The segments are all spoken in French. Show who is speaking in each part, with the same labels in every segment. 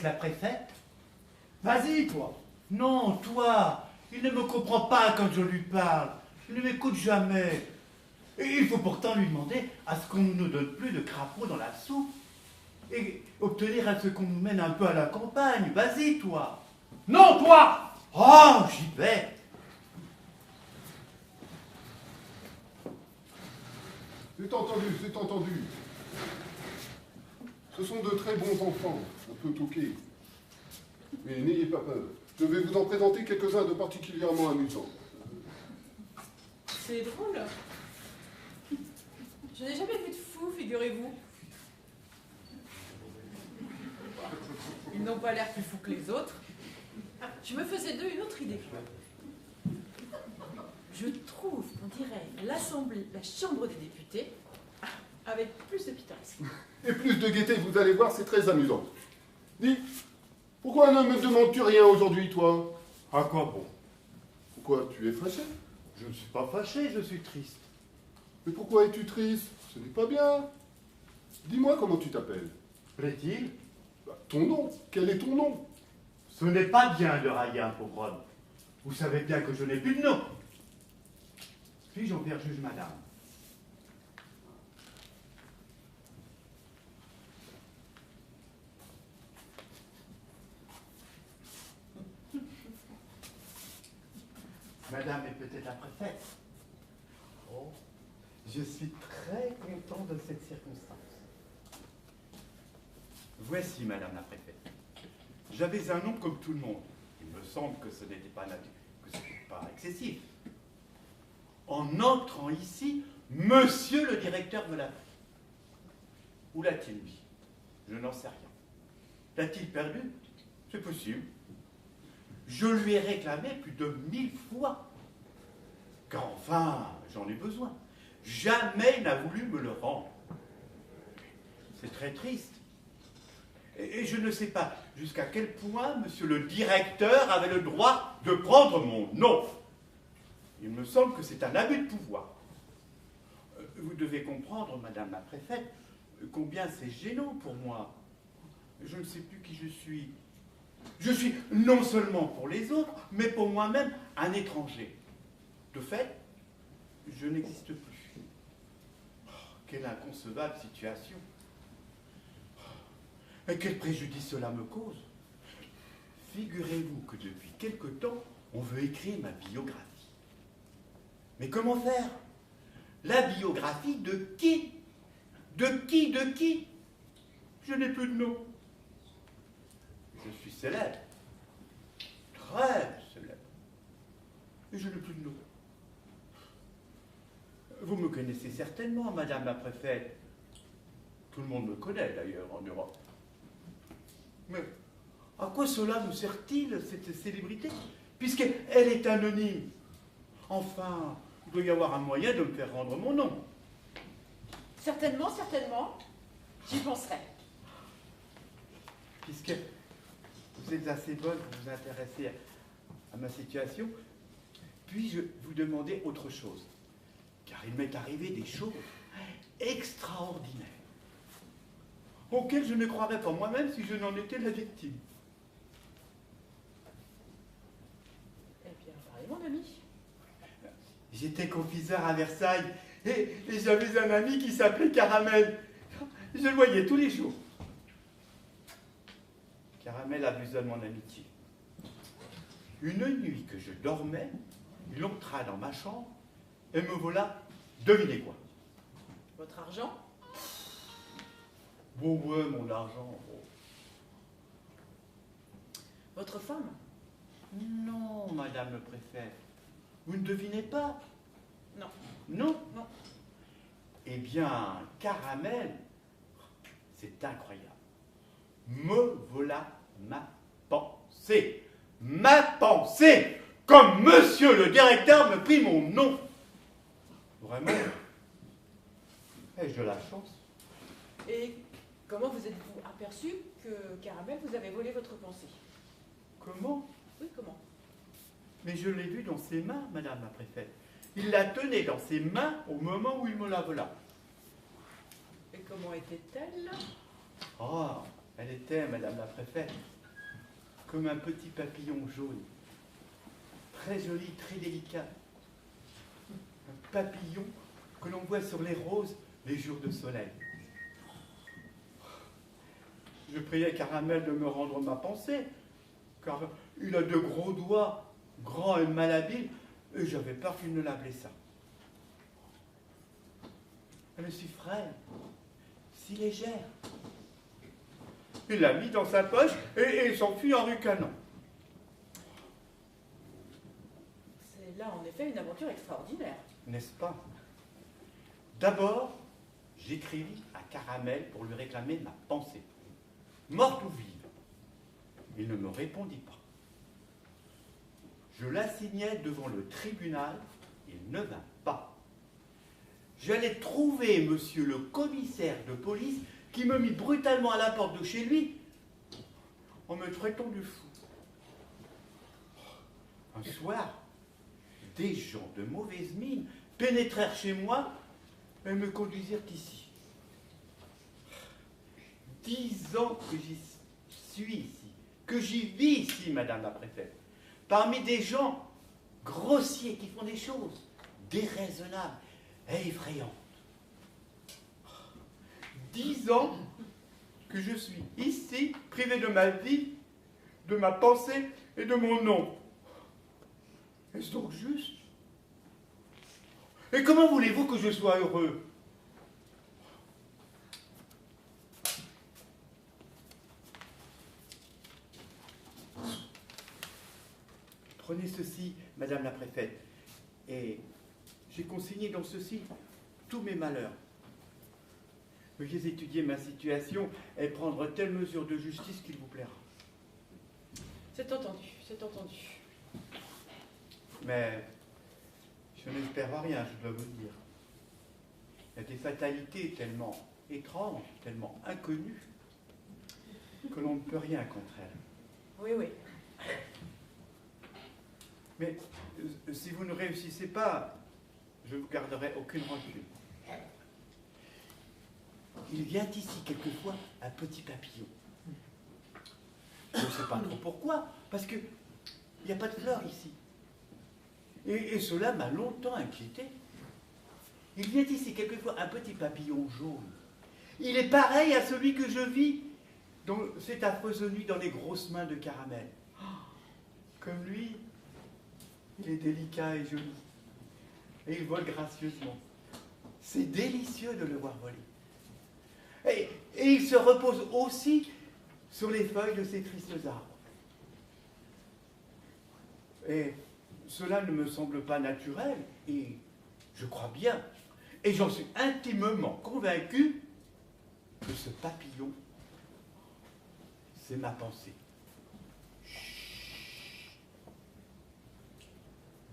Speaker 1: la préfète?
Speaker 2: Vas-y, toi.
Speaker 1: Non, toi. Il ne me comprend pas quand je lui parle. Il ne m'écoute jamais. Et il faut pourtant lui demander à ce qu'on ne nous donne plus de crapauds dans la soupe. Et obtenir à ce qu'on nous mène un peu à la campagne. Vas-y, toi.
Speaker 2: Non, toi.
Speaker 1: Oh, j'y vais.
Speaker 3: C'est entendu, c'est entendu. Ce sont de très bons enfants, un peu toqués. Mais n'ayez pas peur. Je vais vous en présenter quelques-uns de particulièrement amusants.
Speaker 4: C'est drôle. Je n'ai jamais vu de fou, figurez-vous. Ils n'ont pas l'air plus fous que les autres. Je me faisais d'eux une autre idée. Je trouve qu'on dirait l'Assemblée, la Chambre des députés, avec plus de pittoresque.
Speaker 3: Et plus de gaieté, vous allez voir, c'est très amusant. Dis, pourquoi ne me demandes-tu rien aujourd'hui, toi?
Speaker 1: À quoi bon?
Speaker 3: Pourquoi, tu es fâché?
Speaker 1: Je ne suis pas fâché, je suis triste.
Speaker 3: Mais pourquoi es-tu triste? Ce n'est pas bien. Dis-moi comment tu t'appelles.
Speaker 1: Plaît-il?
Speaker 3: Bah, ton nom, quel est ton nom?
Speaker 1: Ce n'est pas bien de railler un pauvre homme. Vous savez bien que je n'ai plus de nom. Puis-je en faire juge, madame? Madame est peut-être la préfète. Oh, je suis très content de cette circonstance. Voici, madame la préfète. J'avais un nom comme tout le monde. Il me semble que ce n'était pas excessif. En entrant ici, monsieur le directeur me l'a pris. Où l'a-t-il mis? Je n'en sais rien. L'a-t-il perdu? C'est possible. Je lui ai réclamé plus de 1000 fois. Car enfin, j'en ai besoin. Jamais il n'a voulu me le rendre. C'est très triste. Et je ne sais pas jusqu'à quel point monsieur le directeur avait le droit de prendre mon nom. Il me semble que c'est un abus de pouvoir. Vous devez comprendre, madame la préfète, combien c'est gênant pour moi. Je ne sais plus qui je suis. Je suis non seulement pour les autres, mais pour moi-même un étranger. De fait, je n'existe plus. Oh, quelle inconcevable situation. Et quel préjudice cela me cause. Figurez-vous que depuis quelque temps, on veut écrire ma biographie. Mais comment faire? La biographie de qui? De qui? Je n'ai plus de nom. Je suis célèbre. Très célèbre. Et je n'ai plus de nom. Vous me connaissez certainement, madame la préfète. Tout le monde me connaît d'ailleurs en Europe. Mais à quoi cela nous sert-il, cette célébrité, puisqu'elle est anonyme? Enfin, il doit y avoir un moyen de me faire rendre mon nom.
Speaker 4: Certainement, certainement. J'y penserai.
Speaker 1: Puisque vous êtes assez bonne pour vous intéresser à ma situation, puis-je vous demander autre chose? Car il m'est arrivé des choses extraordinaires, auxquelles je ne croirais pas moi-même si je n'en étais la victime.
Speaker 4: Eh bien, parlez, mon ami.
Speaker 1: J'étais confiseur à Versailles et j'avais un ami qui s'appelait Caramel. Je le voyais tous les jours. Caramel abusa de mon amitié. Une nuit que je dormais, il entra dans ma chambre et me vola, devinez quoi?
Speaker 4: Votre argent?
Speaker 1: Bon, ouais, mon argent. Bon.
Speaker 4: Votre femme?
Speaker 1: Non, madame le préfet. Vous ne devinez pas?
Speaker 4: Non.
Speaker 1: Non?
Speaker 4: Non.
Speaker 1: Eh bien, Caramel, c'est incroyable, me vola ma pensée. Ma pensée! Comme monsieur le directeur me prit mon nom. Vraiment? Ai-je de la chance?
Speaker 4: Et comment vous êtes-vous aperçu que Caramel vous avait volé votre pensée?
Speaker 1: Comment?
Speaker 4: Oui, comment?
Speaker 1: Mais je l'ai vue dans ses mains, madame la préfète. Il la tenait dans ses mains au moment où il me la vola.
Speaker 4: Et comment était-elle?
Speaker 1: Oh, elle était, madame la préfète, comme un petit papillon jaune, très joli, très délicat. Un papillon que l'on voit sur les roses les jours de soleil. Je priais Caramel de me rendre ma pensée, car il a de gros doigts, grands et malhabiles, et j'avais peur qu'il ne la blessât. Elle est si frêle, si légère. Il l'a mis dans sa poche et s'enfuit en ricanant.
Speaker 4: C'est là, en effet, une aventure extraordinaire.
Speaker 1: N'est-ce pas? D'abord, j'écrivis à Caramel pour lui réclamer ma pensée, morte ou vive. Il ne me répondit pas. Je l'assignai devant le tribunal, il ne vint pas. J'allais trouver monsieur le commissaire de police qui me mit brutalement à la porte de chez lui en me traitant de fou. Un soir, des gens de mauvaise mine pénétrèrent chez moi et me conduisirent ici. 10 ans que j'y suis ici, que j'y vis ici, madame la préfète, parmi des gens grossiers qui font des choses déraisonnables et effrayantes. 10 ans que je suis ici, privé de ma vie, de ma pensée et de mon nom. Est-ce donc juste? Et comment voulez-vous que je sois heureux? Prenez ceci, madame la préfète, et j'ai consigné dans ceci tous mes malheurs. Veuillez étudier ma situation et prendre telle mesure de justice qu'il vous plaira.
Speaker 4: C'est entendu, c'est entendu.
Speaker 1: Mais je n'espère rien, je dois vous dire. Il y a des fatalités tellement étranges, tellement inconnues, que l'on ne peut rien contre elles.
Speaker 4: Oui, oui.
Speaker 1: Mais si vous ne réussissez pas, je ne vous garderai aucune rancune. Il vient ici quelquefois un petit papillon. Je ne sais pas trop pourquoi, parce qu'il n'y a pas de fleurs ici. Et cela m'a longtemps inquiété. Il vient ici quelquefois un petit papillon jaune. Il est pareil à celui que je vis dans cette affreuse nuit dans les grosses mains de Caramel. Comme lui, il est délicat et joli. Et il vole gracieusement. C'est délicieux de le voir voler. Et il se repose aussi sur les feuilles de ces tristes arbres. Et cela ne me semble pas naturel, et je crois bien, et j'en suis intimement convaincu que ce papillon, c'est ma pensée. Chut.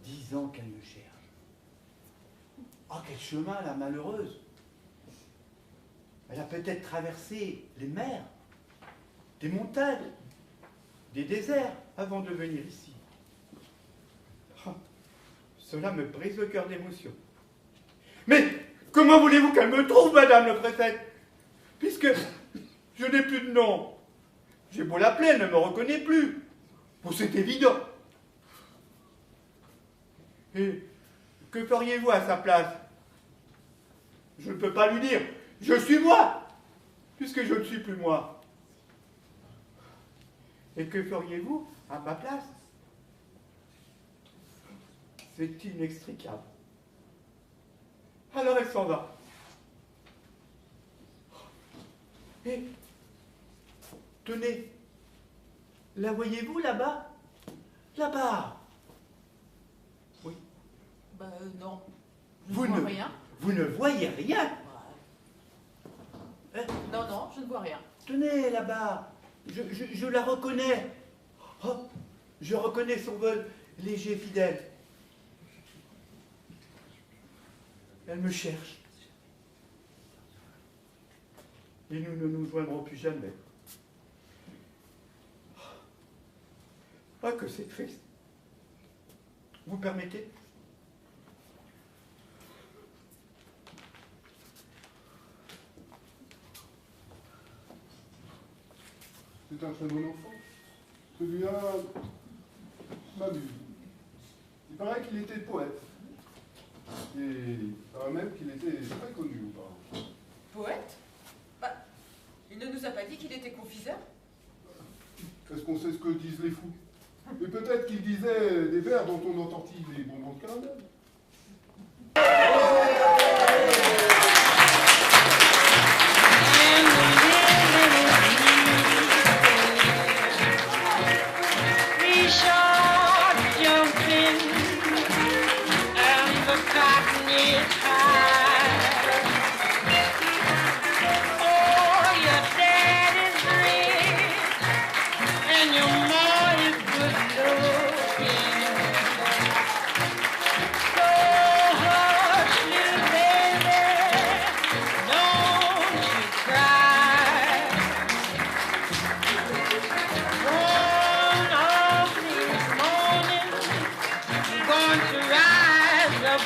Speaker 1: 10 ans qu'elle me cherche. Oh, quel chemin, la malheureuse! Elle a peut-être traversé les mers, des montagnes, des déserts, avant de venir ici. Oh, cela me brise le cœur d'émotion. Mais comment voulez-vous qu'elle me trouve, madame le préfète? Puisque je n'ai plus de nom. J'ai beau l'appeler, elle ne me reconnaît plus. Bon, c'est évident. Et que feriez-vous à sa place? Je ne peux pas lui dire. Je suis moi, puisque je ne suis plus moi. Et que feriez-vous à ma place? C'est inextricable. Alors elle s'en va. Et tenez, la voyez-vous là-bas? Là-bas. Oui.
Speaker 4: Non.
Speaker 1: Vous
Speaker 4: Je ne
Speaker 1: ne,
Speaker 4: vois rien.
Speaker 1: vous ne voyez rien? Hein?
Speaker 4: Non, non, je ne vois rien.
Speaker 1: Tenez, là-bas, je la reconnais. Oh, je reconnais son vol léger fidèle. Elle me cherche. Et nous ne nous joindrons plus jamais. Ah, que c'est triste. Vous permettez?
Speaker 3: C'est un très bon enfant. Celui-là m'amuse. Il paraît qu'il était poète. Et il paraît même qu'il était très connu auparavant.
Speaker 4: Poète? Bah, il ne nous a pas dit qu'il était confiseur?
Speaker 3: Est-ce qu'on sait ce que disent les fous? Mais peut-être qu'il disait des vers dont on entortille les bonbons de caramel.
Speaker 5: Going to rise up,